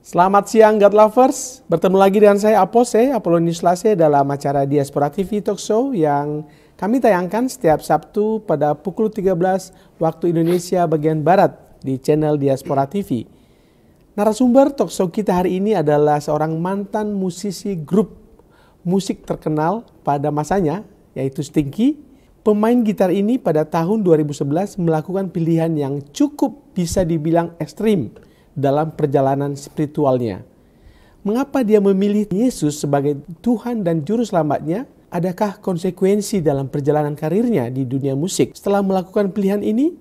Selamat siang God Lovers, bertemu lagi dengan saya Apose, Apolonius Lase dalam acara Diaspora TV Talk Show yang kami tayangkan setiap Sabtu pada pukul 13 waktu Indonesia bagian Barat di channel Diaspora TV. Narasumber talk show kita hari ini adalah seorang mantan musisi grup musik terkenal pada masanya, yaitu Stinky. Pemain gitar ini pada tahun 2011 melakukan pilihan yang cukup bisa dibilang ekstrim dalam perjalanan spiritualnya. Mengapa dia memilih Yesus sebagai Tuhan dan Juru Selamatnya? Adakah konsekuensi dalam perjalanan karirnya di dunia musik? Setelah melakukan pilihan ini,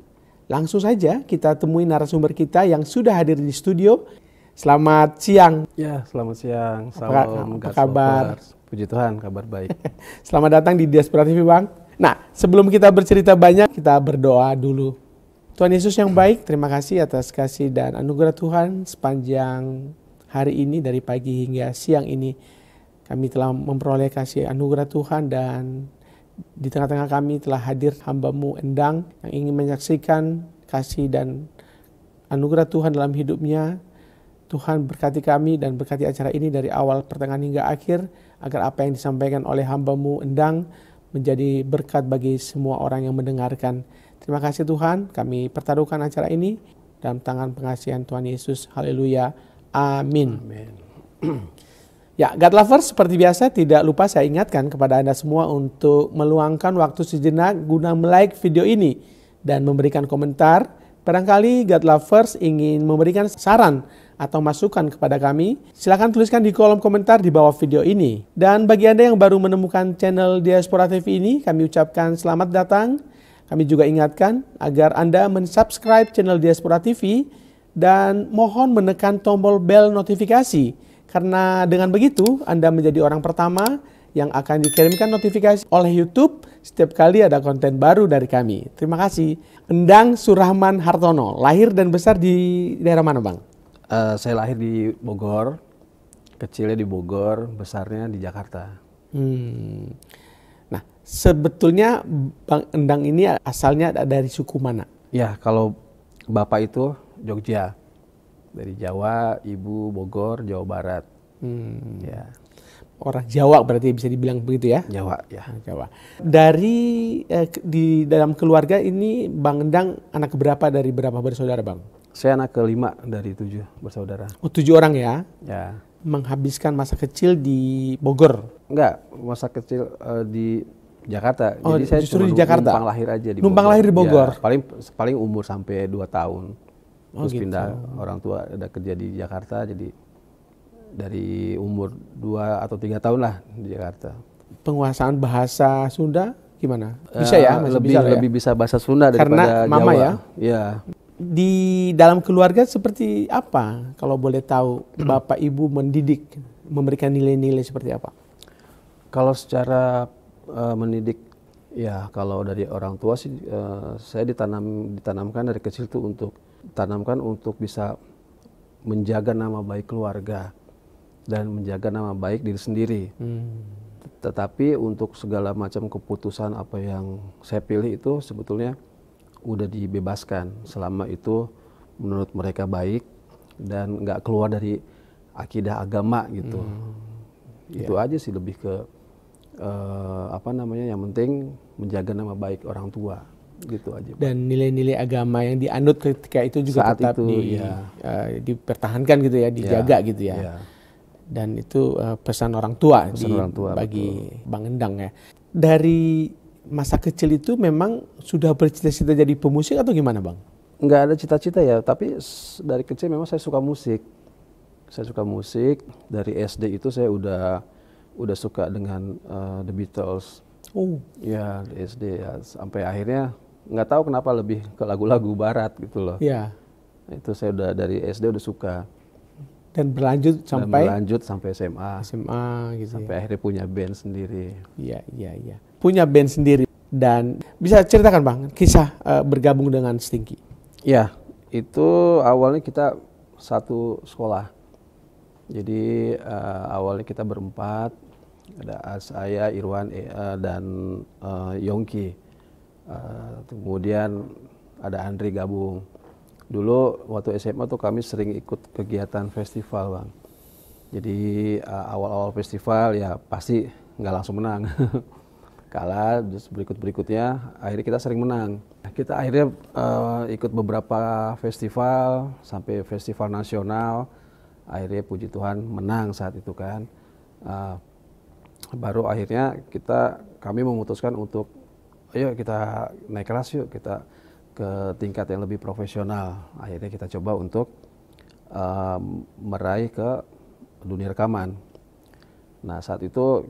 langsung saja kita temui narasumber kita yang sudah hadir di studio. Selamat siang. Ya, selamat siang. Salam, apa kabar? Puji Tuhan, kabar baik. Selamat datang di Diaspora TV, Bang. Nah, sebelum kita bercerita banyak, kita berdoa dulu. Tuhan Yesus yang baik, terima kasih atas kasih dan anugerah Tuhan sepanjang hari ini dari pagi hingga siang ini. Kami telah memperoleh kasih anugerah Tuhan dan di tengah-tengah kami telah hadir hamba-Mu Endang yang ingin menyaksikan kasih dan anugerah Tuhan dalam hidupnya. Tuhan berkati kami dan berkati acara ini dari awal, pertengahan hingga akhir, agar apa yang disampaikan oleh hamba-Mu Endang menjadi berkat bagi semua orang yang mendengarkan. Terima kasih Tuhan, kami pertaruhkan acara ini dalam tangan pengasihan Tuhan Yesus. Haleluya. Amin. Amin. Ya, God Lovers, seperti biasa tidak lupa saya ingatkan kepada Anda semua untuk meluangkan waktu sejenak guna like video ini dan memberikan komentar. Barangkali God Lovers ingin memberikan saran atau masukan kepada kami, silakan tuliskan di kolom komentar di bawah video ini. Dan bagi Anda yang baru menemukan channel Diaspora TV ini, kami ucapkan selamat datang. Kami juga ingatkan agar Anda mensubscribe channel Diaspora TV dan mohon menekan tombol bel notifikasi. Karena dengan begitu Anda menjadi orang pertama yang akan dikirimkan notifikasi oleh YouTube setiap kali ada konten baru dari kami. Terima kasih. Endang Surahman Hartono, lahir dan besar di daerah mana, Bang? Saya lahir di Bogor, kecilnya di Bogor, besarnya di Jakarta. Nah, sebetulnya Bang Endang ini asalnya dari suku mana? Ya, kalau bapak itu Jogja, dari Jawa, ibu Bogor, Jawa Barat. Ya. Orang Jawa berarti bisa dibilang begitu ya? Jawa, ya. Jawa. Dari di dalam keluarga ini Bang Endang anak keberapa dari berapa bersaudara, Bang? Saya anak kelima dari 7 bersaudara. Oh, 7 orang ya? Ya. Menghabiskan masa kecil di Bogor? Enggak, masa kecil di Jakarta. Oh, jadi saya justru cuma di Jakarta? numpang lahir aja di Numpang Bogor. lahir di Bogor? Ya, paling umur sampai 2 tahun. Terus gitu. pindah, orang tua ada kerja di Jakarta, jadi dari umur 2 atau 3 tahun lah di Jakarta. Penguasaan bahasa Sunda gimana? Bisa ya? Masih lebih, bisa lah ya? lebih bisa bahasa Sunda Karena daripada mama Jawa. ya? Ya. Di dalam keluarga seperti apa? Kalau boleh tahu, Bapak Ibu mendidik, memberikan nilai-nilai seperti apa? Kalau secara mendidik, ya kalau dari orang tua sih saya ditanamkan dari kecil tuh untuk bisa menjaga nama baik keluarga dan menjaga nama baik diri sendiri. Tetapi untuk segala macam keputusan apa yang saya pilih itu sebetulnya udah dibebaskan selama itu menurut mereka baik dan nggak keluar dari akidah agama gitu. Itu aja sih, lebih ke yang penting menjaga nama baik orang tua gitu aja. Dan nilai-nilai agama yang dianut ketika itu juga Saat tetap itu, dipertahankan gitu ya, dijaga gitu ya. Ya. Dan itu pesan orang tua, bagi betul. Bang Endang ya. Dari masa kecil itu memang sudah bercita-cita jadi pemusik atau gimana, Bang? Nggak ada cita-cita ya, tapi dari kecil memang saya suka musik. Saya suka musik, dari SD itu saya udah suka dengan The Beatles. Oh. Ya, di SD ya, sampai akhirnya nggak tahu kenapa lebih ke lagu-lagu barat gitu loh. Ya. Itu saya udah dari SD udah suka. Dan berlanjut sampai SMA. SMA gitu. Sampai akhirnya punya band sendiri. Iya. Punya band sendiri. Dan bisa ceritakan, Bang, kisah bergabung dengan Stinky? Ya, itu awalnya kita satu sekolah. Jadi awalnya kita berempat. Ada saya, Irwan, dan Yongki. Kemudian ada Andri gabung. Dulu waktu SMA tuh kami sering ikut kegiatan festival, Bang. Jadi awal-awal festival ya pasti nggak langsung menang. Kalah, terus berikutnya akhirnya kita sering menang. Kita akhirnya ikut beberapa festival sampai festival nasional. Akhirnya puji Tuhan menang saat itu kan. Baru akhirnya kami memutuskan untuk ayo kita naik kelas yuk, kita ke tingkat yang lebih profesional. Akhirnya kita coba untuk meraih ke dunia rekaman. Nah saat itu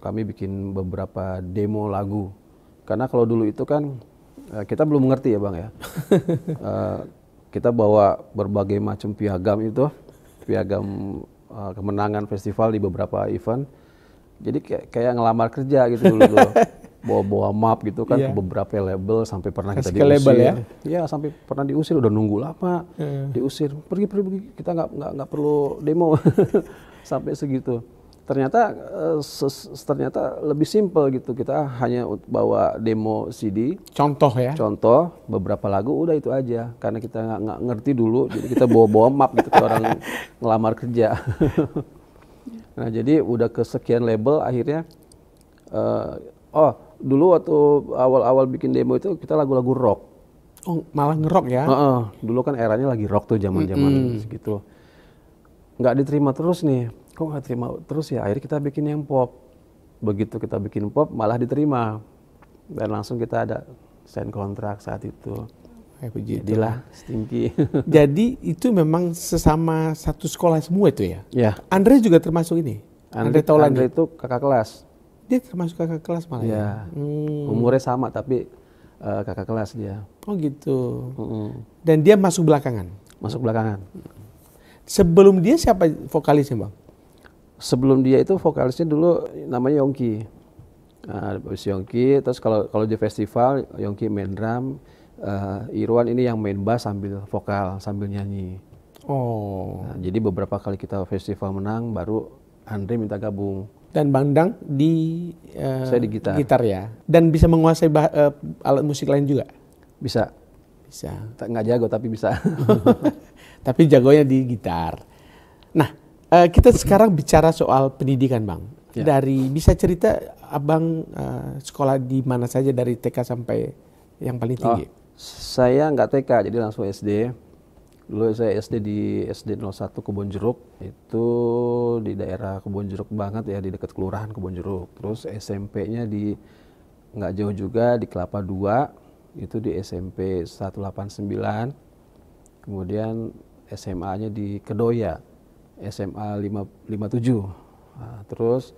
kami bikin beberapa demo lagu. Karena kalau dulu itu kan kita belum mengerti ya Bang ya. Kita bawa berbagai macam piagam itu, piagam kemenangan festival di beberapa event. Jadi kayak ngelamar kerja gitu dulu. Bawa map gitu kan ke beberapa label sampai pernah kita diusir. Label ya? Iya sampai pernah diusir, udah nunggu lama diusir. Pergi kita nggak perlu demo sampai segitu. Ternyata lebih simpel gitu, kita hanya bawa demo CD. Contoh ya? Contoh beberapa lagu udah itu aja. Karena kita nggak ngerti dulu, jadi kita bawa map gitu ke orang ngelamar kerja. Nah jadi udah kesekian label akhirnya. Dulu waktu awal-awal bikin demo itu kita lagu-lagu rock. Oh, malah ngerok ya? Dulu kan eranya lagi rock tuh zaman-zaman segitu. Nggak diterima terus nih. Kok nggak terima terus ya? Akhirnya kita bikin yang pop. Begitu kita bikin pop malah diterima. Dan langsung kita ada sign kontrak saat itu. Jadilah Stinky. Jadi itu memang sesama satu sekolah semua itu ya? Ya. Andre juga termasuk ini? Andre itu kakak kelas. Dia termasuk kakak kelas malah ya? Umurnya sama tapi kakak kelas dia. Oh gitu. Dan dia masuk belakangan? Masuk belakangan. Sebelum dia siapa vokalisnya Bang? Sebelum dia itu vokalisnya dulu namanya Yongki. Yongki, terus kalau di festival Yongki main drum, Irwan ini yang main bass sambil vokal, sambil nyanyi. Nah, jadi beberapa kali kita festival menang baru Andre minta gabung. Dan Bang Dang saya di gitar ya. Dan bisa menguasai alat musik lain juga? Bisa. Bisa. Nggak jago tapi bisa. Tapi jagonya di gitar. Nah, kita sekarang bicara soal pendidikan Bang. Ya. Bisa cerita Abang sekolah di mana saja dari TK sampai yang paling tinggi? Saya nggak TK, jadi langsung SD. Dulu saya SD di SD 01 Kebonjeruk, itu di daerah Kebonjeruk banget ya, di dekat kelurahan Kebonjeruk. Terus SMP-nya nggak jauh juga di Kelapa 2, itu di SMP 189. Kemudian SMA-nya di Kedoya, SMA 57. Nah, terus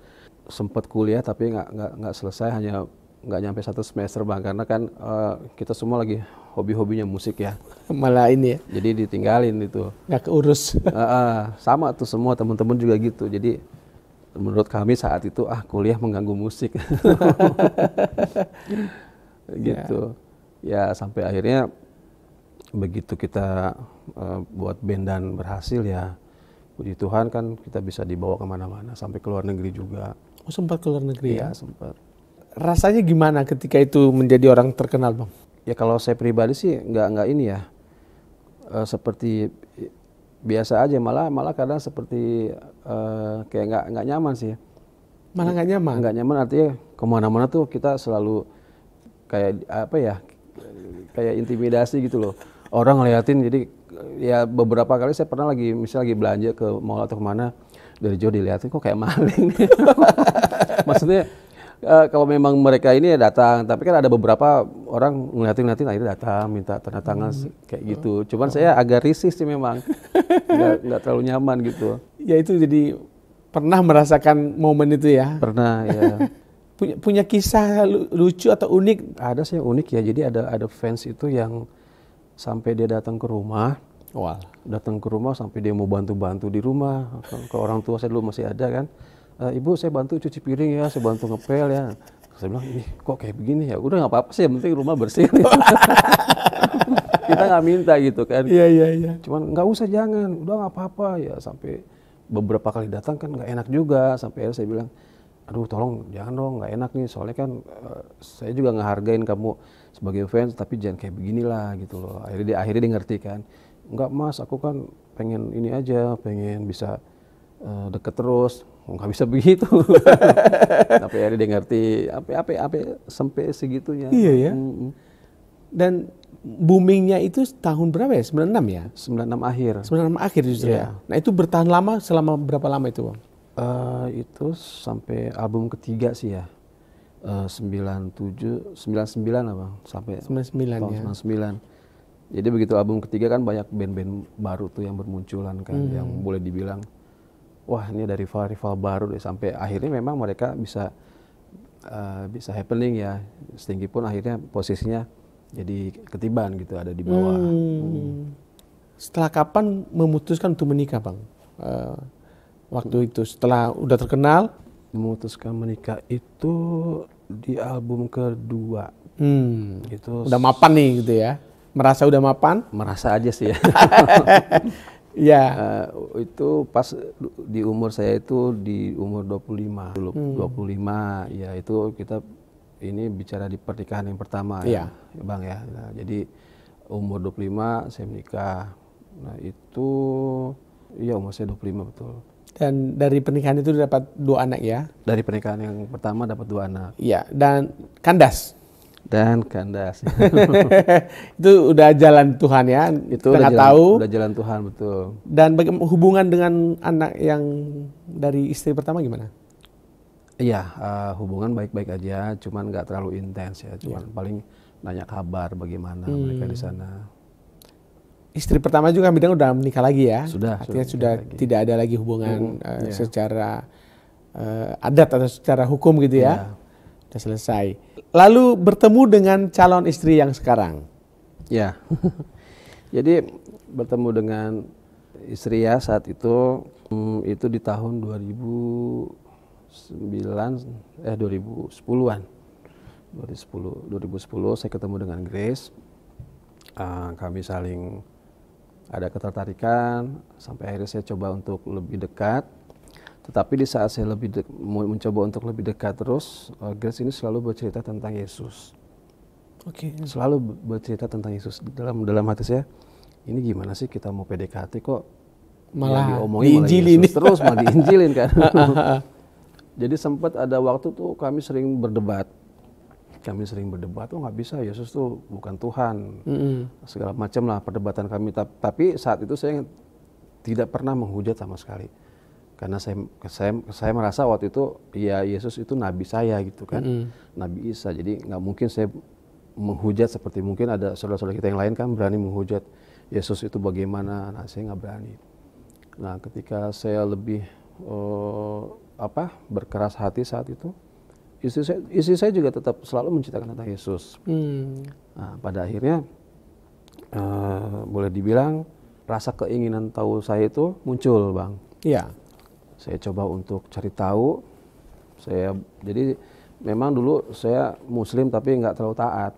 sempat kuliah tapi nggak selesai, hanya nggak nyampe 1 semester Bang, karena kan kita semua lagi hobi-hobinya musik ya. Malah ini ya. Jadi ditinggalin itu. Nggak keurus. Sama tuh semua teman-teman juga gitu. Jadi menurut kami saat itu kuliah mengganggu musik. Gitu. Ya sampai akhirnya begitu kita buat band dan berhasil ya. Puji Tuhan kan kita bisa dibawa kemana-mana sampai ke luar negeri juga. Oh sempat ke luar negeri ya? Iya sempat. Rasanya gimana ketika itu menjadi orang terkenal Bang? Ya kalau saya pribadi sih nggak ini ya, seperti biasa aja, malah kadang seperti kayak nggak nyaman sih. Malah nggak nyaman? Nggak nyaman artinya kemana-mana tuh kita selalu kayak apa ya, kayak intimidasi gitu loh. Orang ngeliatin, jadi ya beberapa kali saya pernah misalnya lagi belanja ke mall atau kemana, dari jauh dilihatin kok kayak maling. Maksudnya kalau memang mereka ini ya datang, tapi kan ada beberapa orang ngeliatin akhirnya datang minta tanda tangan kayak gitu. Cuman saya agak risih sih memang, nggak terlalu nyaman gitu. Ya itu jadi pernah merasakan momen itu ya? Pernah ya. Punya kisah lucu atau unik? Ada sih yang unik ya. Jadi ada fans itu yang sampai dia datang ke rumah. Datang ke rumah sampai dia mau bantu-bantu di rumah. Ke orang tua saya dulu masih ada kan. Ibu saya bantu cuci piring ya, saya bantu ngepel ya. Saya bilang, ini kok kayak begini ya? Udah nggak apa-apa sih, yang penting rumah bersih. Kita nggak minta gitu kan. Iya. Cuman nggak usah, jangan, udah nggak apa-apa ya. Sampai beberapa kali datang kan nggak enak juga. Sampai akhirnya saya bilang, aduh tolong jangan dong, nggak enak nih, soalnya kan saya juga ngehargain kamu sebagai fans, tapi jangan kayak beginilah gitu loh. Akhirnya dia ngerti kan, enggak mas, aku kan pengen ini aja, pengen bisa deket terus. Oh, nggak bisa begitu. Tapi akhirnya dia ngerti apa sampai segitunya. Iya ya. Dan boomingnya itu tahun berapa ya? 96 ya? 96 akhir. 96 akhir justru Iya. ya. Nah itu bertahan lama, selama berapa lama itu Bang? Itu sampai album ketiga sih ya. 97, 99 lah Bang, sampai 99 tahun ya. 99. Jadi begitu album ketiga kan banyak band-band baru tuh yang bermunculan kan, yang boleh dibilang wah ini dari rival baru deh, sampai akhirnya memang mereka bisa happening ya, setinggi pun akhirnya posisinya jadi ketiban gitu, ada di bawah. Setelah kapan memutuskan untuk menikah Bang? Waktu itu setelah udah terkenal? Memutuskan menikah itu di album kedua. Itu Udah mapan nih gitu ya? Merasa udah mapan? merasa aja sih ya. Iya. Itu pas di umur saya itu di umur 25 dulu. 25 ya, itu kita ini bicara di pernikahan yang pertama ya Bang ya. Nah, jadi umur 25 saya menikah. Nah itu iya umur saya 25 betul. Dan dari pernikahan itu dapat 2 anak ya? Dari pernikahan yang pertama dapat 2 anak. Iya, dan kandas. Dan kandas. Itu udah jalan Tuhan ya? Itu udah tahu. Udah jalan Tuhan betul. Dan hubungan dengan anak yang dari istri pertama gimana? Iya, hubungan baik-baik aja, cuman nggak terlalu intens ya, cuman paling nanya kabar bagaimana mereka di sana. Istri pertama juga bilang udah menikah lagi ya? Sudah. Artinya sudah tidak ada lagi hubungan secara adat atau secara hukum gitu ya? Sudah selesai. Lalu bertemu dengan calon istri yang sekarang? Ya, jadi bertemu dengan istri ya saat itu di tahun 2010-an. 2010 saya ketemu dengan Grace. Kami saling ada ketertarikan, sampai akhirnya saya coba untuk lebih dekat. Tetapi di saat saya mencoba untuk lebih dekat terus, Grace ini selalu bercerita tentang Yesus. Oke. Selalu bercerita tentang Yesus. Dalam hati saya, ini gimana sih kita mau PDKT kok malah diinjilin terus, malah diinjilin kan. Jadi sempat ada waktu tuh kami sering berdebat, oh nggak bisa, Yesus tuh bukan Tuhan, segala macam lah perdebatan kami. Tapi saat itu saya tidak pernah menghujat sama sekali, karena saya merasa waktu itu ya Yesus itu nabi saya gitu kan, Nabi Isa. Jadi nggak mungkin saya menghujat seperti mungkin ada saudara-saudara kita yang lain kan berani menghujat Yesus itu bagaimana. Nah saya nggak berani. Nah ketika saya lebih berkeras hati saat itu, istri saya juga tetap selalu menceritakan tentang Yesus. Nah, pada akhirnya boleh dibilang rasa keinginan tahu saya itu muncul Bang. Iya. Saya coba untuk cari tahu. Jadi memang dulu saya Muslim tapi nggak terlalu taat.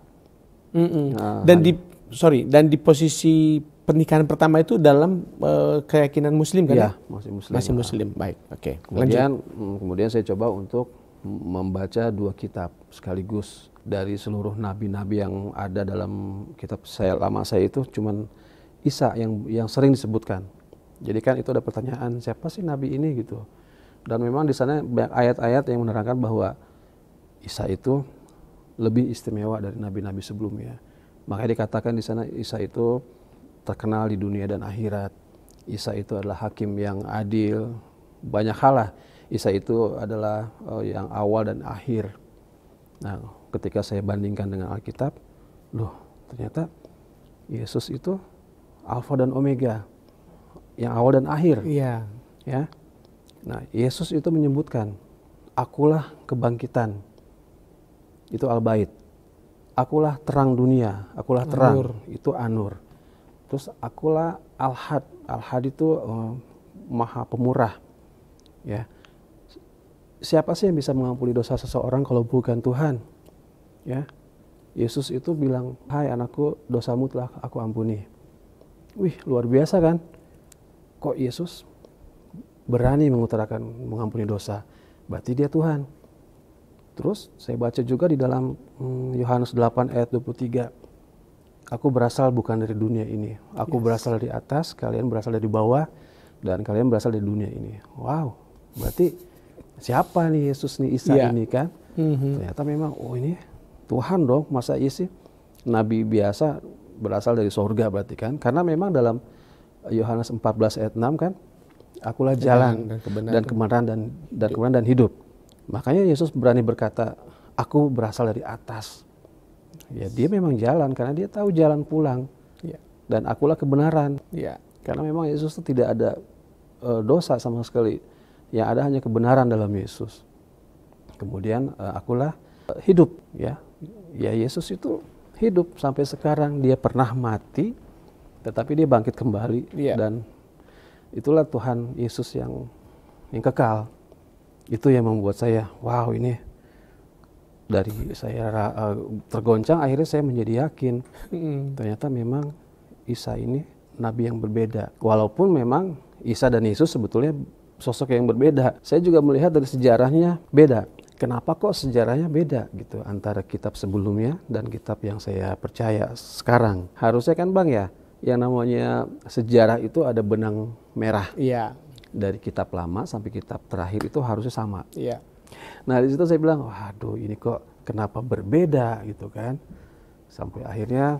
Dan di posisi pernikahan pertama itu dalam keyakinan Muslim kan? Iya, masih Muslim. Masih Muslim, baik. Oke. Kemudian saya coba untuk membaca 2 kitab sekaligus dari seluruh nabi-nabi yang ada dalam kitab lama saya itu, cuman Isa yang sering disebutkan. Jadi kan itu ada pertanyaan, siapa sih nabi ini gitu. Dan memang di sana banyak ayat-ayat yang menerangkan bahwa Isa itu lebih istimewa dari nabi-nabi sebelumnya. Makanya dikatakan di sana Isa itu terkenal di dunia dan akhirat. Isa itu adalah hakim yang adil. Banyak hal lah. Isa itu adalah yang awal dan akhir. Nah, ketika saya bandingkan dengan Alkitab, loh, ternyata Yesus itu Alfa dan Omega, yang awal dan akhir. Iya. Ya. Nah, Yesus itu menyebutkan, akulah kebangkitan. Itu Al-Bait. Akulah terang dunia, akulah terang. Anur. Itu Anur. Terus akulah Al-Had. Al-Had itu Maha Pemurah. Ya. Siapa sih yang bisa mengampuni dosa seseorang kalau bukan Tuhan? Ya. Yesus itu bilang, "Hai anakku, dosamu telah aku ampuni." Wih, luar biasa kan? Kok Yesus berani mengutarakan mengampuni dosa? Berarti dia Tuhan. Terus saya baca juga di dalam Yohanes 8 ayat 23. Aku berasal bukan dari dunia ini. Aku berasal dari atas, kalian berasal dari bawah, dan kalian berasal dari dunia ini. Wow, berarti siapa nih Yesus nih, Isa ini kan? Ternyata memang, oh ini Tuhan dong, masa iya sih? Nabi biasa berasal dari sorga berarti kan? Karena memang dalam Yohanes 14 ayat 6 kan, akulah jalan dan kebenaran dan hidup. Makanya Yesus berani berkata, aku berasal dari atas. Ya, dia memang jalan karena dia tahu jalan pulang. Ya. Dan akulah kebenaran. Ya. Karena memang Yesus itu tidak ada dosa sama sekali. Yang ada hanya kebenaran dalam Yesus. Kemudian akulah hidup. Ya, Yesus itu hidup sampai sekarang. Dia pernah mati, tetapi dia bangkit kembali. Ya. Dan itulah Tuhan Yesus yang kekal. Itu yang membuat saya, wow, ini dari saya tergoncang, akhirnya saya menjadi yakin. Ternyata memang Isa ini nabi yang berbeda. Walaupun memang Isa dan Yesus sebetulnya sosok yang berbeda. Saya juga melihat dari sejarahnya beda. Kenapa kok sejarahnya beda gitu antara kitab sebelumnya dan kitab yang saya percaya sekarang? Harusnya kan Bang ya, yang namanya sejarah itu ada benang merah. Iya. Dari kitab lama sampai kitab terakhir itu harusnya sama. Iya. Nah di situ saya bilang, waduh ini kok kenapa berbeda gitu kan? Sampai akhirnya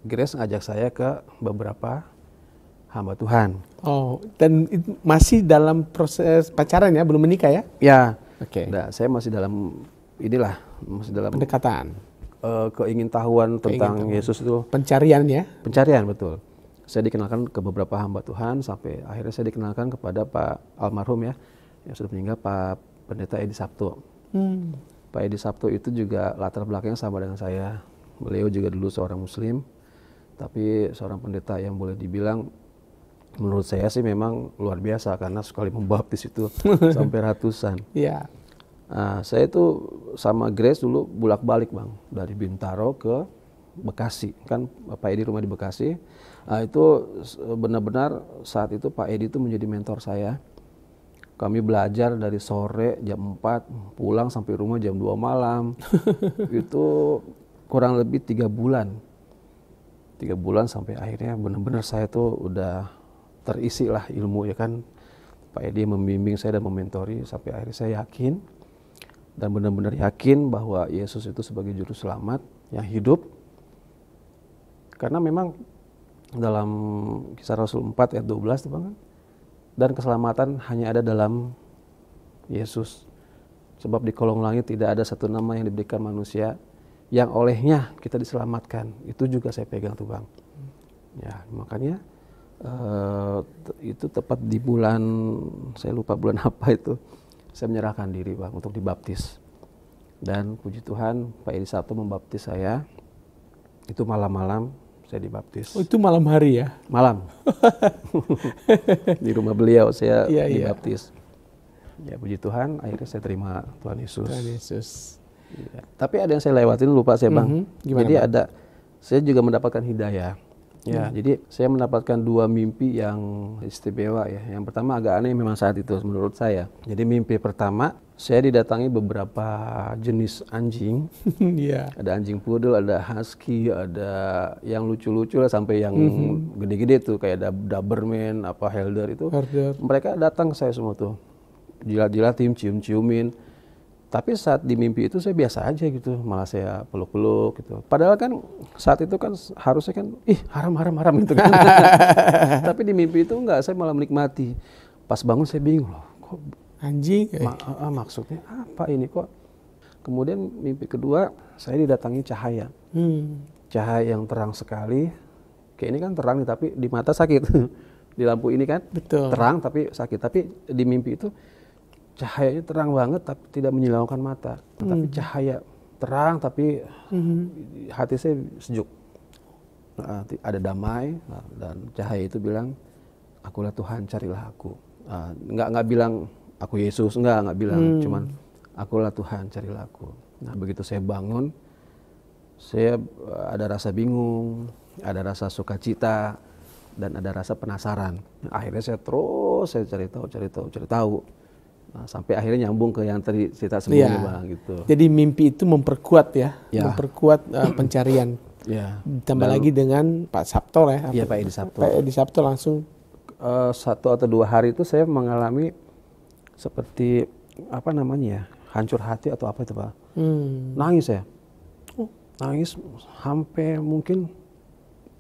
Grace ngajak saya ke beberapa hamba Tuhan. Oh, dan itu masih dalam proses pacaran ya, belum menikah ya? Ya. Oke. Nah, saya masih dalam masih dalam pendekatan. Keingintahuan tentang Yesus itu. Pencarian ya? Pencarian, betul. Saya dikenalkan ke beberapa hamba Tuhan sampai akhirnya saya dikenalkan kepada Pak almarhum ya, yang sudah meninggal, Pak Pendeta Edi Sabto. Pak Edi Sabto itu juga latar belakangnya sama dengan saya. Beliau juga dulu seorang Muslim, tapi seorang pendeta yang boleh dibilang menurut saya sih memang luar biasa karena sekali membaptis itu sampai ratusan. Iya. Nah, saya itu sama Grace dulu bolak-balik Bang, dari Bintaro ke Bekasi, kan Pak Edi rumah di Bekasi. Nah, itu benar-benar saat itu Pak Edi itu menjadi mentor saya. Kami belajar dari sore jam 4, pulang sampai rumah jam 2 malam. Itu kurang lebih 3 bulan. 3 bulan sampai akhirnya benar-benar saya tuh udah terisi lah ilmu ya kan. Pak Edi membimbing saya dan mementori sampai akhirnya saya yakin dan benar-benar yakin bahwa Yesus itu sebagai juru selamat yang hidup. Karena memang dalam Kisah Rasul 4 ayat 12 itu Bang, dan keselamatan hanya ada dalam Yesus. Sebab di kolong langit tidak ada satu nama yang diberikan manusia yang olehnya kita diselamatkan. Itu juga saya pegang tuh Bang. Ya, makanya itu tepat di bulan, saya lupa bulan apa itu, saya menyerahkan diri Bang untuk dibaptis. Dan puji Tuhan Pak Edi Sabto membaptis saya. Itu malam-malam saya dibaptis. Oh, itu malam hari ya? Malam. Di rumah beliau saya dibaptis. Ya puji Tuhan, akhirnya saya terima Tuhan Yesus. Tuhan Yesus. Ya. Tapi ada yang saya lewatin, lupa saya Bang. Gimana, jadi Bang? Saya juga mendapatkan hidayah. Ya, jadi saya mendapatkan 2 mimpi yang istimewa ya. Yang pertama agak aneh memang saat itu menurut saya. Jadi mimpi pertama, saya didatangi beberapa jenis anjing. Yeah. Ada anjing pudel, ada husky, ada yang lucu-lucu lah sampai yang gede-gede tuh kayak ada Doberman, apa Helder itu. Mereka datang ke saya semua tuh. Jilat-jilatin, cium-ciumin. Tapi saat di mimpi itu saya biasa aja gitu, malah saya peluk-peluk gitu. Padahal kan saat itu kan harusnya kan, haram gitu kan. Tapi di mimpi itu enggak, saya malah menikmati. Pas bangun saya bingung loh, kok anjing? Maksudnya apa ini kok? Kemudian mimpi kedua, saya didatangi cahaya. Cahaya yang terang sekali, kayak ini kan terang nih, tapi di mata sakit. Di lampu ini kan terang tapi sakit, tapi di mimpi itu cahayanya terang banget tapi tidak menyilaukan mata. Tapi cahaya terang tapi hati saya sejuk. Ada damai dan cahaya itu bilang, akulah Tuhan, carilah aku. Nggak bilang aku Yesus, nggak bilang, cuman akulah Tuhan, carilah aku. Nah begitu saya bangun, saya ada rasa bingung, ada rasa sukacita, dan ada rasa penasaran. Akhirnya saya cari tahu. Nah, sampai akhirnya nyambung ke yang tadi cerita sebelumnya Bang gitu. Jadi mimpi itu memperkuat ya, Ya. memperkuat pencarian. Ya. Ditambah lagi dengan Pak Sabto ya. Iya Pak Edi Sabto. Pak Edi Sabto langsung 1 atau 2 hari itu saya mengalami seperti apa namanya ya, hancur hati atau apa itu Pak. Nangis saya. Nangis sampai mungkin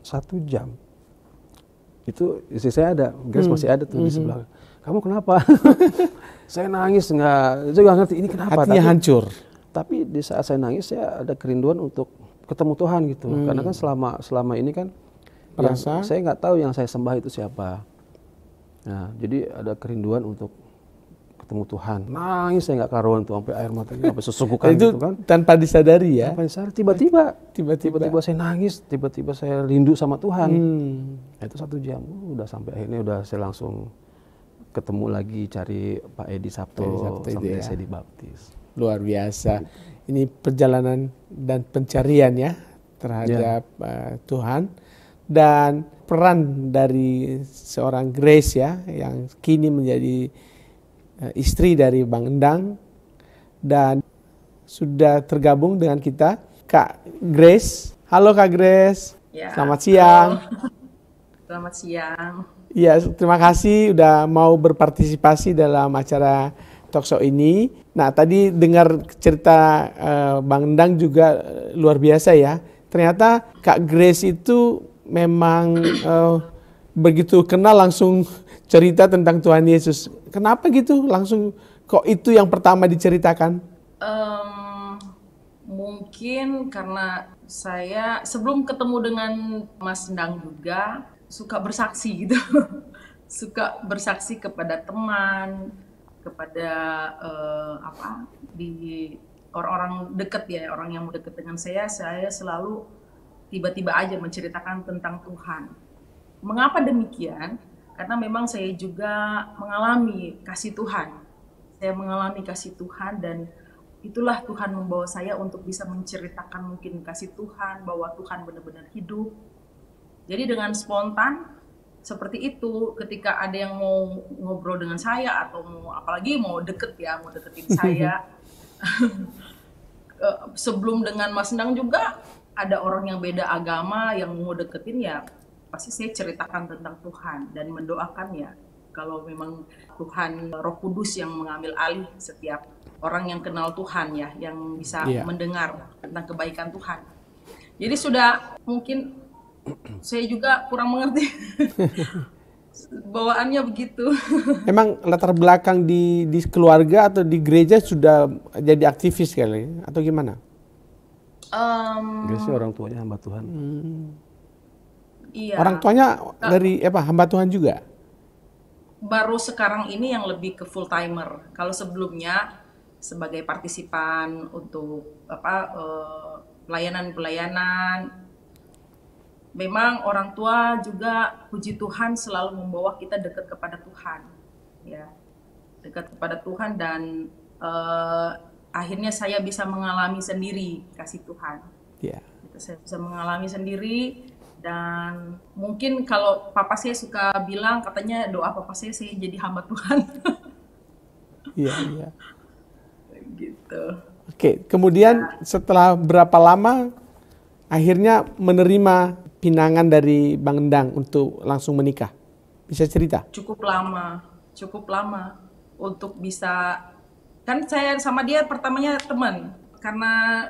1 jam. Itu istri saya ada, Grace masih ada tuh di sebelah. Kamu kenapa? Saya nangis saya nggak ngerti ini kenapa. hatinya hancur. Tapi di saat saya nangis saya ada kerinduan untuk ketemu Tuhan gitu. Karena kan selama ini kan saya nggak tahu yang saya sembah itu siapa. Nah, jadi ada kerinduan untuk ketemu Tuhan. Nangis saya nggak karuan tuh sampai air matanya sampai sesukukan itu gitu kan. tanpa disadari ya. Tanpa disadari tiba-tiba saya nangis, tiba-tiba saya rindu sama Tuhan. Nah, itu 1 jam. Udah sampai akhirnya udah saya langsung ketemu lagi cari Pak Edi Sabto sampai saya dibaptis. Luar biasa. Ini perjalanan dan pencarian ya terhadap Tuhan, dan peran dari seorang Grace ya yang kini menjadi istri dari Bang Endang, dan sudah tergabung dengan kita Kak Grace. Halo Kak Grace. Ya, selamat siang. Selamat siang. Iya, terima kasih udah mau berpartisipasi dalam acara talkshow ini. Nah, tadi dengar cerita Bang Endang juga luar biasa ya. Ternyata Kak Grace itu memang begitu kenal langsung cerita tentang Tuhan Yesus. Kenapa gitu? Langsung kok itu yang pertama diceritakan? Mungkin karena saya sebelum ketemu dengan Mas Endang juga suka bersaksi gitu. Suka bersaksi kepada teman, kepada di orang-orang dekat ya, orang yang mau dekat dengan saya selalu tiba-tiba aja menceritakan tentang Tuhan. Mengapa demikian? Karena memang saya juga mengalami kasih Tuhan. Saya mengalami kasih Tuhan, dan itulah Tuhan membawa saya untuk bisa menceritakan mungkin kasih Tuhan, bahwa Tuhan benar-benar hidup. Jadi dengan spontan seperti itu, ketika ada yang mau ngobrol dengan saya atau apalagi mau deketin saya. Sebelum dengan Mas Endang juga ada orang yang beda agama yang mau deketin ya, pasti saya ceritakan tentang Tuhan dan mendoakan ya, kalau memang Tuhan Roh Kudus yang mengambil alih setiap orang yang kenal Tuhan ya, yang bisa mendengar tentang kebaikan Tuhan. Jadi sudah mungkin saya juga kurang mengerti bawaannya begitu. Emang latar belakang di keluarga atau di gereja sudah jadi aktivis kali atau gimana? Grace orang tuanya hamba Tuhan. Iya. Orang tuanya dari hamba Tuhan juga? Baru sekarang ini yang lebih ke full timer. Kalau sebelumnya sebagai partisipan untuk pelayanan. Memang orang tua juga puji Tuhan selalu membawa kita dekat kepada Tuhan, ya, dekat kepada Tuhan, dan akhirnya saya bisa mengalami sendiri kasih Tuhan. Yeah. Saya bisa mengalami sendiri, dan mungkin kalau papa saya suka bilang, katanya doa papa saya jadi hamba Tuhan. Iya, iya. Gitu. Oke, kemudian setelah berapa lama akhirnya menerima pinangan dari Bang Endang untuk langsung menikah? Bisa cerita? Cukup lama untuk bisa, kan saya sama dia pertamanya teman, karena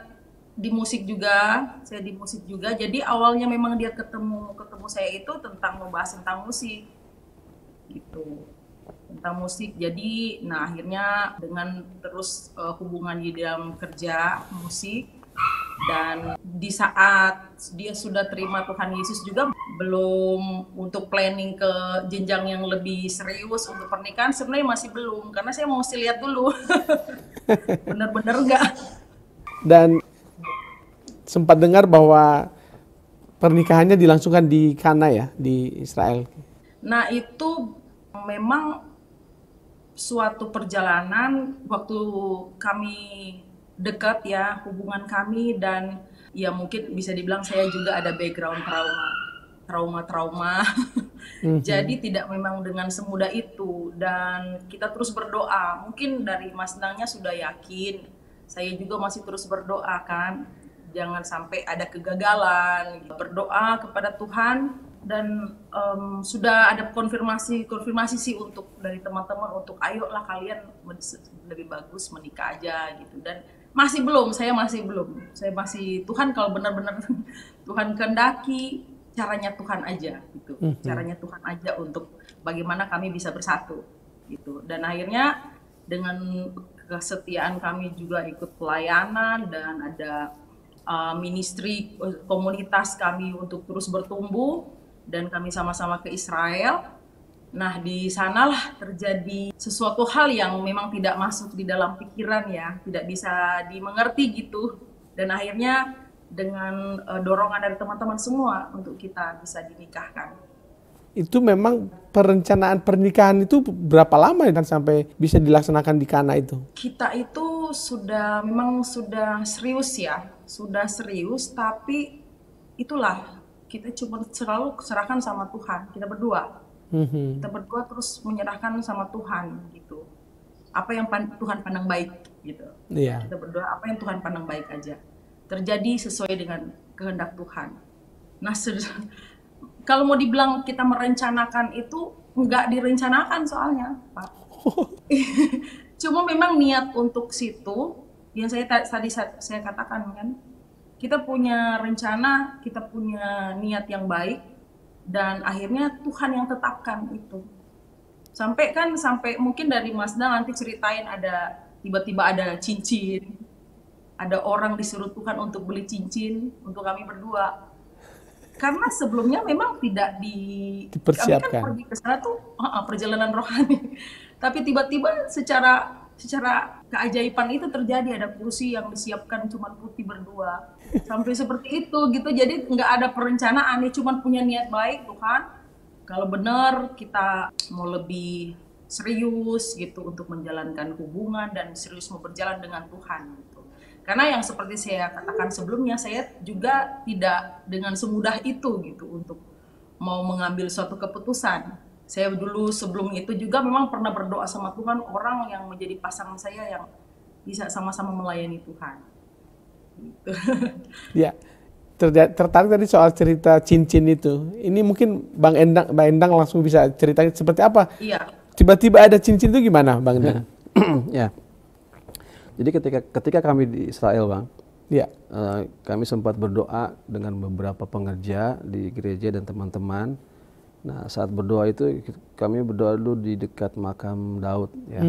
saya di musik juga, jadi awalnya memang dia ketemu saya itu membahas tentang musik gitu, tentang musik. Jadi akhirnya dengan terus hubungan di dalam kerja musik, dan di saat dia sudah terima Tuhan Yesus juga, belum untuk planning ke jenjang yang lebih serius untuk pernikahan, sebenarnya masih belum, karena saya mau lihat dulu benar-benar enggak. Dan sempat dengar bahwa pernikahannya dilangsungkan di Kana ya, di Israel. Nah, itu memang suatu perjalanan waktu kami dekat ya, hubungan kami, dan ya mungkin bisa dibilang saya juga ada background trauma Jadi tidak memang dengan semudah itu, dan kita terus berdoa. Mungkin dari Mas Nangnya sudah yakin, saya juga masih terus berdoa kan. Jangan sampai ada kegagalan. Berdoa kepada Tuhan, dan sudah ada konfirmasi sih untuk dari teman-teman untuk ayolah kalian lebih bagus menikah aja gitu. Dan saya masih Tuhan, kalau benar-benar Tuhan kehendaki, caranya Tuhan aja gitu. Caranya Tuhan aja untuk bagaimana kami bisa bersatu gitu. Dan akhirnya dengan kesetiaan kami juga ikut pelayanan, dan ada ministry komunitas kami untuk terus bertumbuh, dan kami sama-sama ke Israel. Nah, di sanalah terjadi sesuatu hal yang memang tidak masuk di dalam pikiran ya, tidak bisa dimengerti gitu. Dan akhirnya dengan dorongan dari teman-teman semua untuk kita bisa dinikahkan. Itu memang perencanaan pernikahan itu berapa lama dan sampai bisa dilaksanakan di Kana itu? Kita itu memang sudah serius ya, tapi itulah kita cuma selalu serahkan sama Tuhan, kita berdua. Kita berdua terus menyerahkan sama Tuhan gitu. Apa yang Tuhan pandang baik gitu. Iya. Kita berdua apa yang Tuhan pandang baik aja. Terjadi sesuai dengan kehendak Tuhan. Nah, kalau mau dibilang kita merencanakan itu, enggak direncanakan soalnya, Pak. Cuma memang niat untuk situ, yang tadi saya katakan kan, kita punya rencana, kita punya niat yang baik, dan akhirnya Tuhan yang tetapkan itu. Sampai mungkin dari Mas Dan nanti ceritain ada tiba-tiba ada cincin, ada orang disuruh Tuhan untuk beli cincin untuk kami berdua. Karena sebelumnya memang tidak dipersiapkan. Kami kan pergi ke sana tuh perjalanan rohani. Tapi tiba-tiba secara keajaiban itu terjadi, ada kursi yang disiapkan cuma putih berdua. Sampai seperti itu gitu. Jadi nggak ada perencanaan, ya cuma punya niat baik Tuhan. Kalau benar kita mau lebih serius gitu untuk menjalankan hubungan dan serius mau berjalan dengan Tuhan gitu. Karena yang seperti saya katakan sebelumnya, saya juga tidak dengan semudah itu gitu untuk mau mengambil suatu keputusan. Saya dulu sebelum itu juga memang pernah berdoa sama Tuhan, orang yang menjadi pasangan saya yang bisa sama-sama melayani Tuhan. Gitu. Ya, tertarik tadi soal cerita cincin itu. Ini mungkin Bang Endang langsung bisa cerita seperti apa? Iya. Tiba-tiba ada cincin itu gimana, Bang Endang? Ya. Jadi ketika kami di Israel, Bang, ya, kami sempat berdoa dengan beberapa pengerja di gereja dan teman-teman. Nah, saat berdoa itu kami berdoa dulu di dekat makam Daud, ya.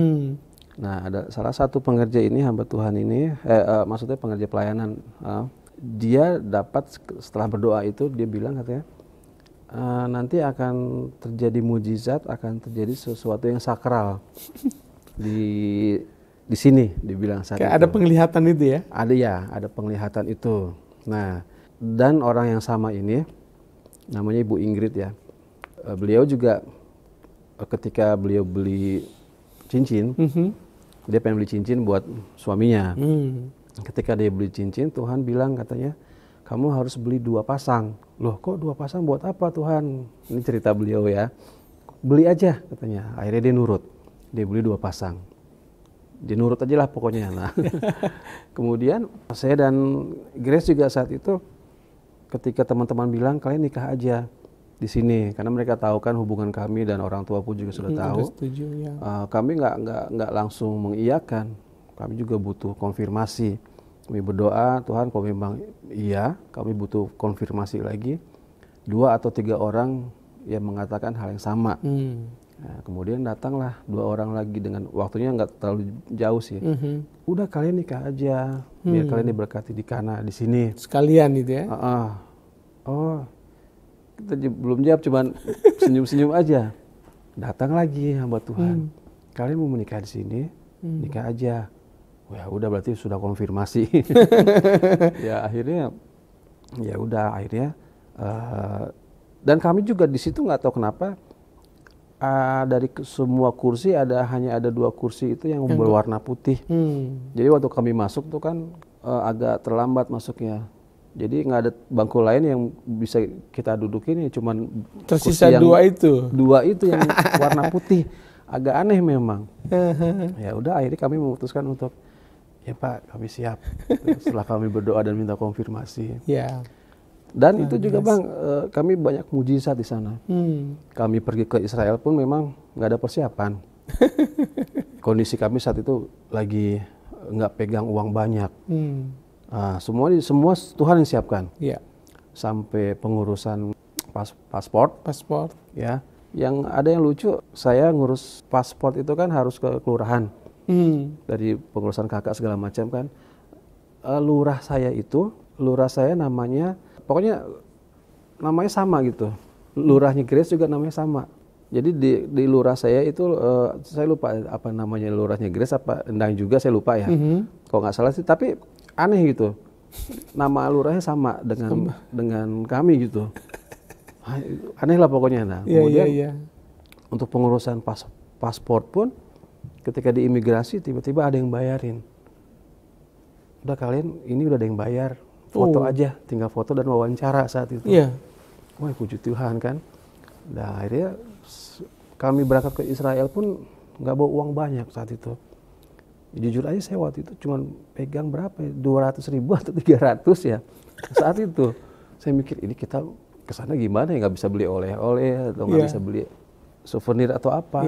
Nah, ada salah satu pengerja ini, hamba Tuhan ini, maksudnya pengerja pelayanan, dia dapat setelah berdoa itu dia bilang katanya, nanti akan terjadi mujizat, akan terjadi sesuatu yang sakral di sini, dibilang saat kayak itu. ada penglihatan itu ya? Ada penglihatan itu. Nah, dan orang yang sama ini, namanya Ibu Ingrid ya, beliau juga ketika beliau beli cincin, dia pengen beli cincin buat suaminya. Ketika dia beli cincin, Tuhan bilang katanya, kamu harus beli 2 pasang. Loh, kok 2 pasang buat apa Tuhan? Ini cerita beliau ya. Beli aja katanya. Akhirnya dia nurut. Dia beli 2 pasang. Dia nurut aja lah pokoknya. Nah, kemudian saya dan Grace juga saat itu ketika teman-teman bilang kalian nikah aja di sini, karena mereka tahu kan hubungan kami dan orang tua pun juga sudah tahu. Setuju, ya. Kami nggak langsung mengiyakan. Kami juga butuh konfirmasi. Kami berdoa, Tuhan kalau memang iya, kami butuh konfirmasi lagi. 2 atau 3 orang yang mengatakan hal yang sama. Nah, kemudian datanglah 2 orang lagi dengan waktunya nggak terlalu jauh sih. Udah kalian nikah aja, biar kalian diberkati di Kana di sini. Sekalian itu ya? Oh, kita belum jawab, cuman senyum-senyum aja. Datang lagi hamba Tuhan. Kalian mau menikah di sini, nikah aja. Ya udah berarti sudah konfirmasi. Ya akhirnya, dan kami juga di situ nggak tahu kenapa. Dari semua kursi hanya ada 2 kursi itu yang berwarna putih. Jadi waktu kami masuk tuh kan agak terlambat masuknya. Jadi nggak ada bangku lain yang bisa kita dudukin, ya cuman Tersisa kursi yang dua itu. yang warna putih. Agak aneh memang. Ya udah, akhirnya kami memutuskan untuk, ya Pak, kami siap. Setelah kami berdoa dan minta konfirmasi. Ya. Dan itu juga Bang, kami banyak mujizat di sana. Kami pergi ke Israel pun memang nggak ada persiapan. Kondisi kami saat itu lagi nggak pegang uang banyak. Semua Tuhan yang siapkan. Ya. Sampai pengurusan paspor. Ya. Yang ada yang lucu, saya ngurus paspor itu kan harus ke kelurahan. Dari pengurusan kakak segala macam kan. Lurah saya namanya, pokoknya namanya sama gitu. Lurahnya Grace juga namanya sama. Jadi di lurah saya itu, saya lupa apa namanya lurahnya Grace, apa Endang juga saya lupa ya. Kalau nggak salah sih, tapi aneh gitu. Nama lurahnya sama dengan kami gitu. Aneh lah pokoknya. Nah, kemudian untuk pengurusan paspor pun, ketika di imigrasi tiba-tiba ada yang bayarin. Udah kalian ini udah ada yang bayar, foto aja, tinggal foto dan wawancara saat itu. Wah, puji Tuhan kan. Nah, akhirnya kami berangkat ke Israel pun nggak bawa uang banyak saat itu. Jujur aja saya waktu itu cuma pegang berapa ya, 200.000 atau 300 ya. Saat itu saya mikir, ini kita kesana gimana ya, nggak bisa beli oleh-oleh atau nggak bisa beli souvenir atau apa.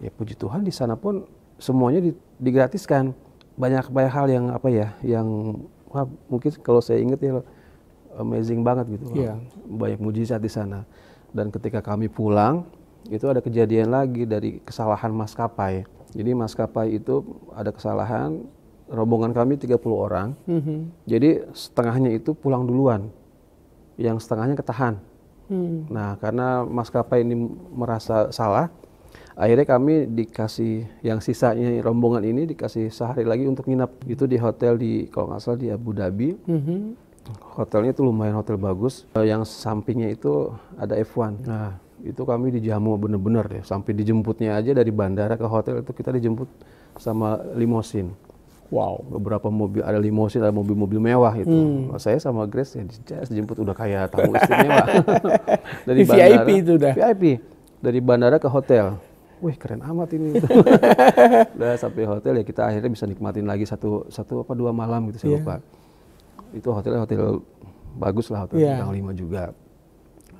Ya puji Tuhan di sana pun semuanya digratiskan. Banyak hal yang mungkin kalau saya ingat ya amazing banget gitu. Banyak mujizat di sana. Dan ketika kami pulang, itu ada kejadian lagi dari kesalahan maskapai. Jadi maskapai itu ada kesalahan, rombongan kami 30 orang. Jadi setengahnya itu pulang duluan, yang setengahnya ketahan. Nah, karena maskapai ini merasa salah, akhirnya kami dikasih, yang sisanya rombongan ini dikasih sehari lagi untuk nginap. Itu di hotel kalau nggak salah di Abu Dhabi. Hotelnya itu lumayan hotel bagus. Yang sampingnya itu ada F1. Nah, itu kami dijamu bener-bener ya. Sampai dijemputnya aja dari bandara ke hotel itu kita dijemput sama limosin. Wow. Beberapa mobil, ada limosin, ada mobil-mobil mewah itu. Saya sama Grace ya dijemput udah kayak tamu istimewa. Dari bandara, VIP itu udah. VIP. Dari bandara ke hotel. Wih, keren amat ini. Udah sampai hotel ya, kita akhirnya bisa nikmatin lagi satu apa 2 malam gitu, saya lupa. Itu hotel bagus lah, hotel bintang 5 juga.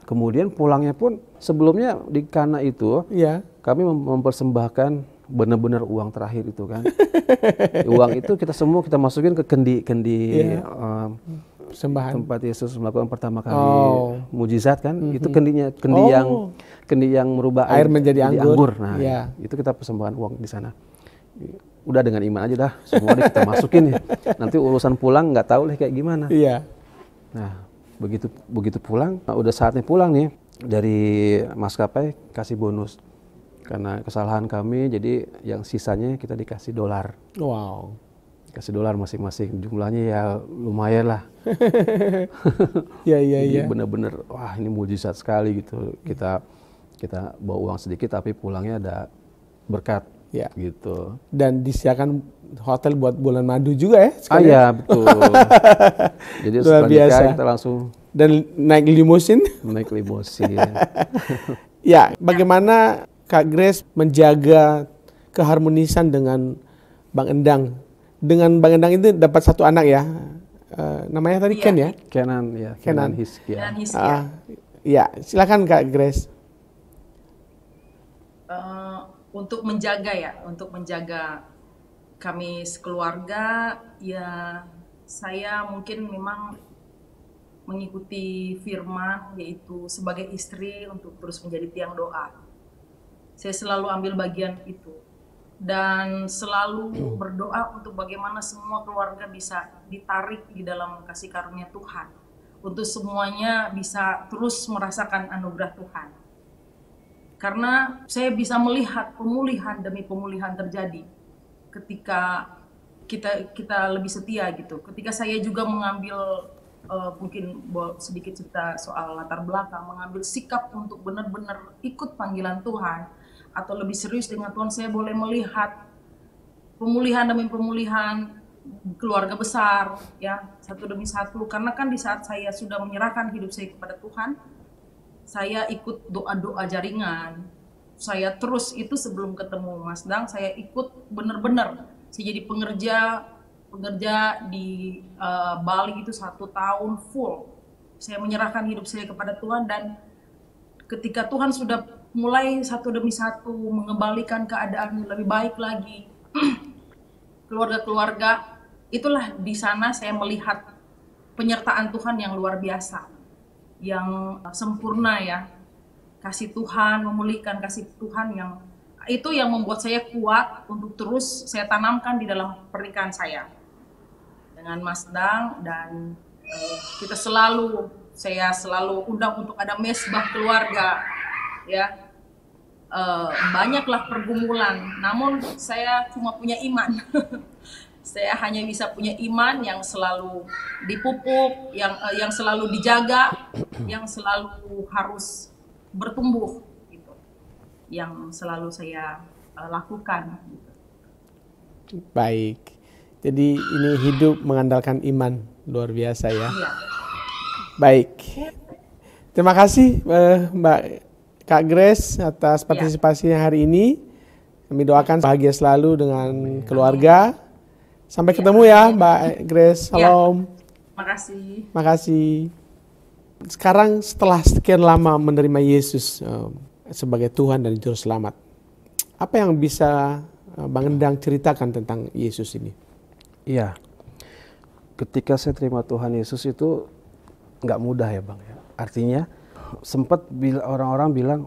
Kemudian pulangnya pun sebelumnya di Kana itu kami mempersembahkan benar-benar uang terakhir itu kan. Uang itu kita masukin ke kendi persembahan tempat Yesus melakukan pertama kali mujizat kan. Itu kendi yang merubah air menjadi anggur. Nah, itu kita persembahkan uang di sana. Udah dengan iman aja dah, semua kita masukin ya. Nanti urusan pulang nggak tahu lah kayak gimana. Nah, begitu pulang, udah saatnya pulang nih, dari maskapai kasih bonus. Karena kesalahan kami, jadi yang sisanya kita dikasih dolar. Wow. Kasih dolar masing-masing, jumlahnya ya lumayan lah. Iya. Bener-bener, wah ini mujizat sekali gitu. Kita bawa uang sedikit tapi pulangnya ada berkat. Gitu. Dan disiapkan hotel buat bulan madu juga ya? Iya, betul. Jadi setelah nikah kita langsung. Dan naik limosin? Naik limosin. Ya, bagaimana Kak Grace menjaga keharmonisan dengan Bang Endang? Dengan Bang Endang itu dapat satu anak ya? Namanya tadi Ken ya? Kenan Hizkia. Ya, silakan Kak Grace. Untuk menjaga kami sekeluarga, ya saya mungkin memang mengikuti firman, yaitu sebagai istri untuk terus menjadi tiang doa. Saya selalu ambil bagian itu dan selalu berdoa untuk bagaimana semua keluarga bisa ditarik di dalam kasih karunia Tuhan, untuk semuanya bisa terus merasakan anugerah Tuhan. Karena saya bisa melihat pemulihan demi pemulihan terjadi ketika kita lebih setia gitu. Ketika saya juga mengambil mungkin sedikit cerita soal latar belakang, mengambil sikap untuk benar-benar ikut panggilan Tuhan atau lebih serius dengan Tuhan, saya boleh melihat pemulihan demi pemulihan keluarga besar, ya, satu demi satu. Karena kan di saat saya sudah menyerahkan hidup saya kepada Tuhan, saya ikut doa-doa jaringan. Saya terus itu sebelum ketemu Mas Dang, saya ikut benar-benar. Saya jadi pengerja di Bali itu 1 tahun full. Saya menyerahkan hidup saya kepada Tuhan, dan ketika Tuhan sudah mulai satu demi satu mengembalikan keadaan lebih baik lagi, keluarga-keluarga, itulah di sana saya melihat penyertaan Tuhan yang luar biasa, yang sempurna ya. Kasih Tuhan, memulihkan kasih Tuhan yang itu yang membuat saya kuat untuk terus saya tanamkan di dalam pernikahan saya dengan Mas Dang. Dan saya selalu undang untuk ada mesbah keluarga, ya. Banyaklah pergumulan, namun saya cuma punya iman. Saya hanya bisa punya iman yang selalu dipupuk, yang selalu dijaga, yang selalu harus bertumbuh, gitu. Yang selalu saya lakukan. Gitu. Baik. Jadi ini hidup mengandalkan iman, luar biasa ya. Iya. Baik. Terima kasih Mbak Kak Grace atas partisipasinya hari ini. Kami doakan bahagia selalu dengan keluarga. Sampai ketemu ya Mbak Grace. Salam. Makasih. Makasih. Sekarang setelah sekian lama menerima Yesus sebagai Tuhan dan Juru Selamat, apa yang bisa Bang Endang ceritakan tentang Yesus ini? Iya, ketika saya terima Tuhan Yesus itu nggak mudah ya Bang. Artinya sempat orang-orang bilang,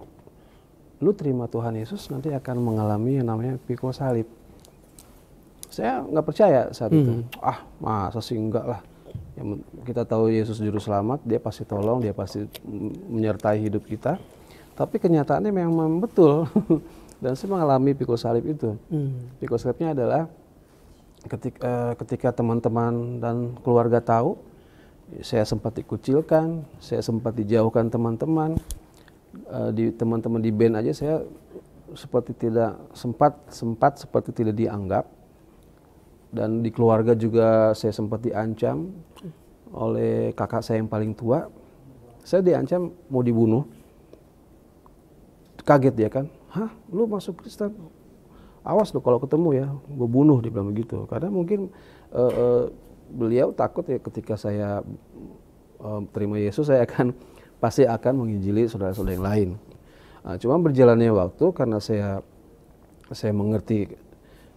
lu terima Tuhan Yesus nanti akan mengalami yang namanya pikul salib. Saya nggak percaya saat itu. Masa sih enggak lah. Yang kita tahu Yesus Juru Selamat, dia pasti tolong, dia pasti menyertai hidup kita. Tapi kenyataannya memang betul. Dan saya mengalami pikul salib itu. Pikul salibnya adalah ketika teman-teman dan keluarga tahu, saya sempat dikucilkan, saya sempat dijauhkan teman-teman. Teman-teman di band aja saya seperti tidak sempat seperti tidak dianggap. Dan di keluarga juga saya sempat diancam oleh kakak saya yang paling tua. Saya diancam mau dibunuh. Kaget dia kan, hah lu masuk Kristen? Awas lu kalau ketemu ya, gue bunuh, dia bilang begitu. Karena mungkin beliau takut ya ketika saya terima Yesus, saya pasti akan menginjili saudara-saudara yang lain. Cuma berjalannya waktu, karena saya mengerti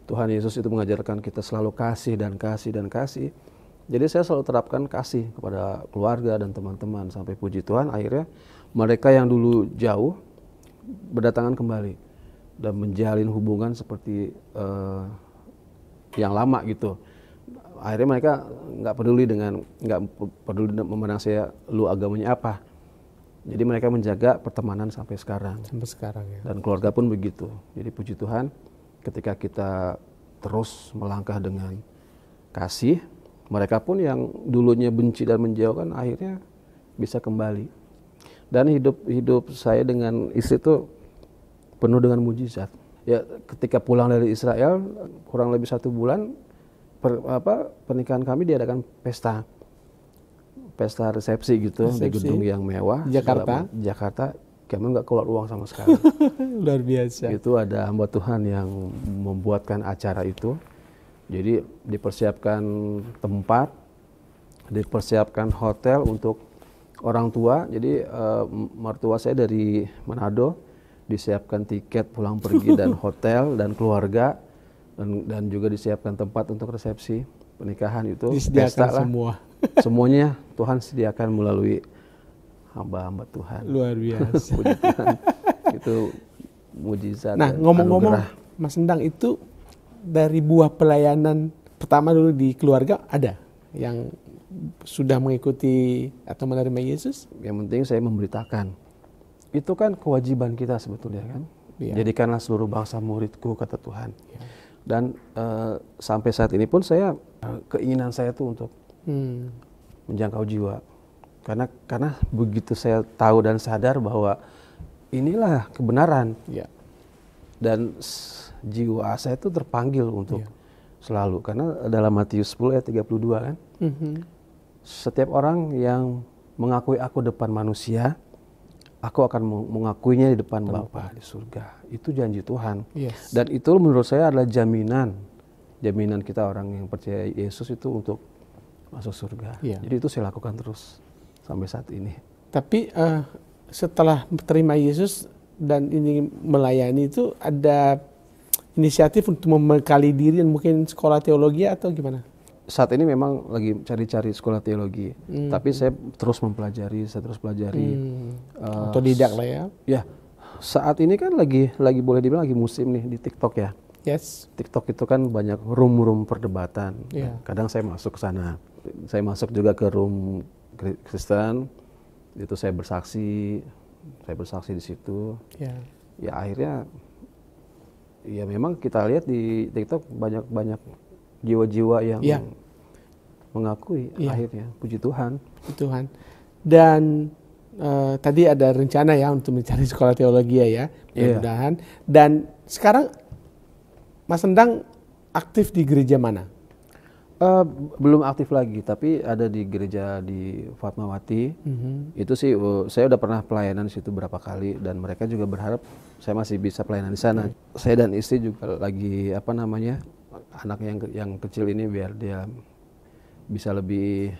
Tuhan Yesus itu mengajarkan kita selalu kasih dan kasih dan kasih. Jadi saya selalu terapkan kasih kepada keluarga dan teman-teman. Sampai puji Tuhan akhirnya mereka yang dulu jauh berdatangan kembali dan menjalin hubungan seperti yang lama gitu. Akhirnya mereka nggak peduli memandang saya, lu agamanya apa. Jadi mereka menjaga pertemanan sampai sekarang. Sampai sekarang ya. Dan keluarga pun begitu. Jadi puji Tuhan, ketika kita terus melangkah dengan kasih, mereka pun yang dulunya benci dan menjauhkan akhirnya bisa kembali. Dan hidup saya dengan istri itu penuh dengan mujizat. Ya, ketika pulang dari Israel kurang lebih 1 bulan, pernikahan kami diadakan pesta resepsi gitu di gedung yang mewah Jakarta. Kami nggak keluar uang sama sekali. Luar biasa. Itu ada hamba Tuhan yang membuatkan acara itu. Jadi dipersiapkan tempat, dipersiapkan hotel untuk orang tua. Jadi mertua saya dari Manado, disiapkan tiket pulang pergi dan hotel dan keluarga, dan juga disiapkan tempat untuk resepsi pernikahan itu. Disediakan semua. Semuanya Tuhan sediakan melalui hamba-hamba Tuhan. Luar biasa. Puji Tuhan. Itu mujizat. Nah, ngomong-ngomong Mas Endang, itu dari buah pelayanan pertama dulu di keluarga ada yang sudah mengikuti atau menerima Yesus? Yang penting saya memberitakan. Itu kan kewajiban kita sebetulnya kan. Ya. Jadikanlah seluruh bangsa muridku, kata Tuhan. Ya. Dan sampai saat ini pun keinginan saya tuh untuk menjangkau jiwa. Karena begitu saya tahu dan sadar bahwa inilah kebenaran. Ya. Dan jiwa saya itu terpanggil untuk Selalu. Karena dalam Matius 10 ayat 32 kan. Setiap orang yang mengakui aku depan manusia, aku akan mengakuinya di depan Bapa di surga. Itu janji Tuhan. Yes. Dan itu menurut saya adalah jaminan kita orang yang percaya Yesus itu untuk masuk surga. Yeah. Jadi itu saya lakukan terus sampai saat ini. Tapi setelah terima Yesus dan ini melayani itu ada inisiatif untuk membekali diri dan mungkin sekolah teologi atau gimana? Saat ini memang lagi cari-cari sekolah teologi, tapi saya terus mempelajari, Otodidak lah ya. Ya, saat ini kan lagi boleh dibilang lagi musim nih di TikTok ya. Yes. TikTok itu kan banyak room perdebatan. Yeah. Kadang saya masuk ke sana. Saya masuk juga ke room Kristen, itu saya bersaksi di situ. Yeah. Ya akhirnya, ya memang kita lihat di TikTok banyak jiwa-jiwa yang mengakui akhirnya, puji Tuhan. Tuhan. Dan tadi ada rencana ya untuk mencari sekolah teologi ya, mudah-mudahan. Dan sekarang Mas Endang aktif di gereja mana? Belum aktif lagi, tapi ada di gereja di Fatmawati. Itu sih saya udah pernah pelayanan di situ berapa kali dan mereka juga berharap saya masih bisa pelayanan di sana. Saya dan istri juga lagi anak yang kecil ini biar dia bisa lebih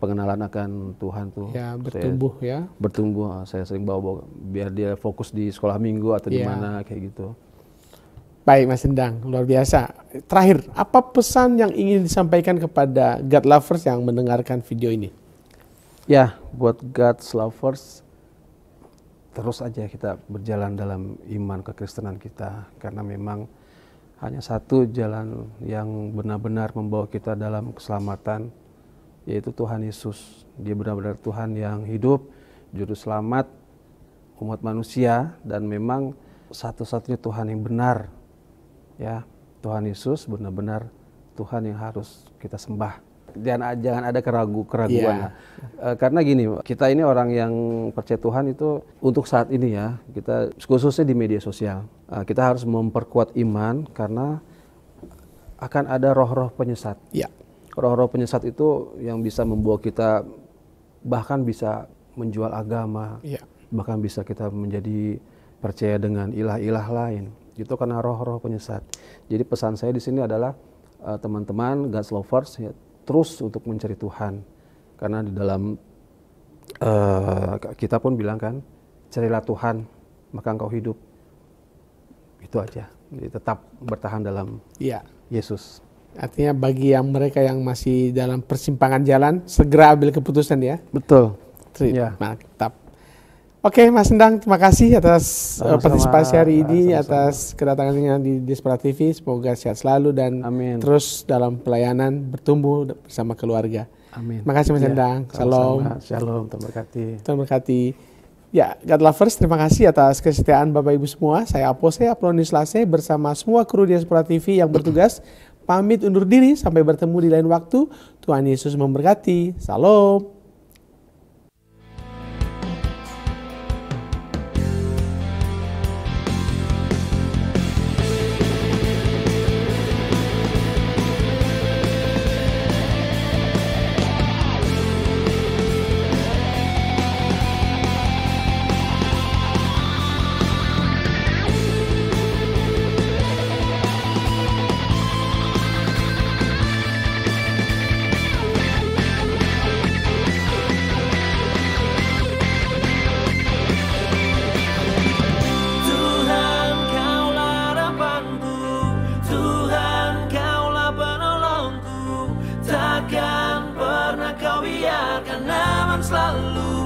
pengenalan akan Tuhan tuh. Ya, bertumbuh ya. Bertumbuh. Saya sering bawa biar dia fokus di sekolah minggu atau di mana kayak gitu. Baik Mas Endang, luar biasa. Terakhir, apa pesan yang ingin disampaikan kepada God lovers yang mendengarkan video ini? Ya, buat God's lovers, terus aja kita berjalan dalam iman kekristenan kita. Karena memang hanya satu jalan yang benar-benar membawa kita dalam keselamatan, yaitu Tuhan Yesus. Dia benar-benar Tuhan yang hidup, juru selamat umat manusia, dan memang satu-satunya Tuhan yang benar. Ya, Tuhan Yesus benar-benar Tuhan yang harus kita sembah. Jangan ada keraguan. Karena gini, kita ini orang yang percaya Tuhan itu untuk saat ini ya, kita khususnya di media sosial, kita harus memperkuat iman karena akan ada roh-roh penyesat. Ya. Roh-roh penyesat itu yang bisa membawa kita bahkan bisa menjual agama, bahkan bisa kita menjadi percaya dengan ilah-ilah lain. Itu karena roh-roh penyesat. Jadi pesan saya di sini adalah teman-teman God's lovers ya, terus untuk mencari Tuhan. Karena di dalam kita pun bilang kan, carilah Tuhan maka engkau hidup. Itu aja. Jadi tetap bertahan dalam Yesus. Artinya bagi mereka yang masih dalam persimpangan jalan, segera ambil keputusan ya. Betul. Mantap. Oke, Mas Endang, terima kasih atas partisipasi hari ini, atas kedatangannya di Diaspora TV. Semoga sehat selalu dan terus dalam pelayanan bertumbuh bersama keluarga. Amin. Terima kasih Mas Endang. Shalom. Shalom, terima kasih. Ya, God lovers, terima kasih atas kesetiaan Bapak Ibu semua. Saya Apose Apolonius Lase bersama semua kru Diaspora TV yang bertugas pamit undur diri sampai bertemu di lain waktu. Tuhan Yesus memberkati. Shalom. Takkan pernah kau biarkan aman selalu